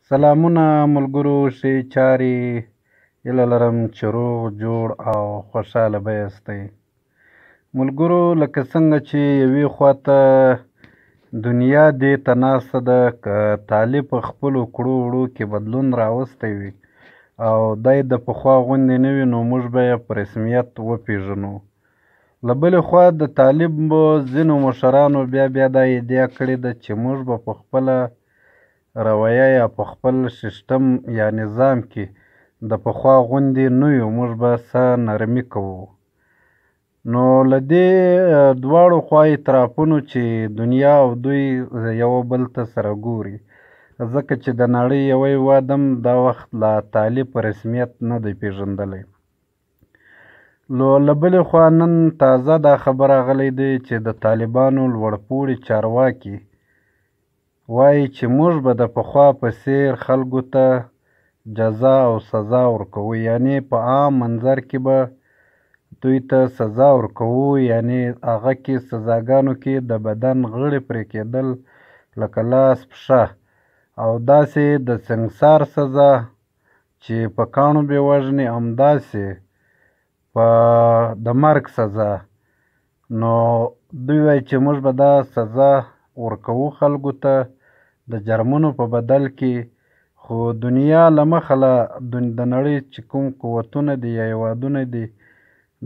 سلامونه ملګرو، ښې چارې هیله لرم چې روغ جوړ او خوشحاله به یاستئ. ملګرو، لکه څنګه چې یوې خواته دنیا دې ته ناسته ده، که طالب په خپلو کړو وړو کې بدلون راوستی وي او دی د پخوا غوندې نه وي، نو موږ به یې په رسمیت وپېژنو. له بلې خوا د طالب ځینو مشرانو بیا دا ادعا کړې ده چې موږ به په خپله رویه یا په خپل سیستم یا نظام کې د پخوا غوندې نه یو، موږ به څه نرمي کوو. نو له دې دواړو خوا اطرافونو چې دنیا او دوی یو بل ته سره ګوري، ځکه چې د نړۍ یو هېواد هم دا وخت لا طالب په رسمیت نه دی پېژندلی. له بلې خوا نن تازه دا خبر راغلی دی چې د طالبانو لوړپوړي چارواکي وایي چې موږ به د پخوا په څېر خلکو ته جزا او سزا ورکوو، یعنې په عام منظر کې به دوی ته سزا ورکوو، یعنې هغه کې سزاګانو کې د بدن غړي پرې کېدل، لکه لاس، پښه، او داسې د سنګسار سزا چې په کاڼو به وژني، همداسې د مرګ سزا. نو دوی وایي چې موږ به دا سزا ورکوو خلکو ته د جرمونو په بدل کې. خو دنیا له مخه د نړۍ چې کوم قوتونه دي یا هېوادونه دي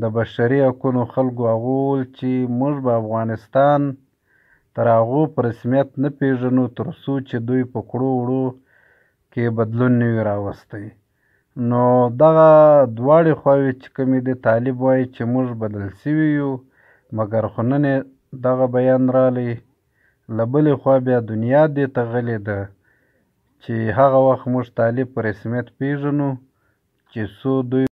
د بشري حقونو خلکو، هغو وویل چې موږ به افغانستان تر هغو په رسمیت نه پېژنو تر څو چې دوی په کړو وړو کې بدلون نه وي راوستی. نو دغه دواړې خواوې چې کومې دي، طالب وایي چې موږ بدل سوي یو، مګر خو نن یې دغه بیان رالی. له بلې خوا بیا دنیا دې ته غلې ده چې هغه وخت موږ طالب په رسمیت پېژنو چې څو دوی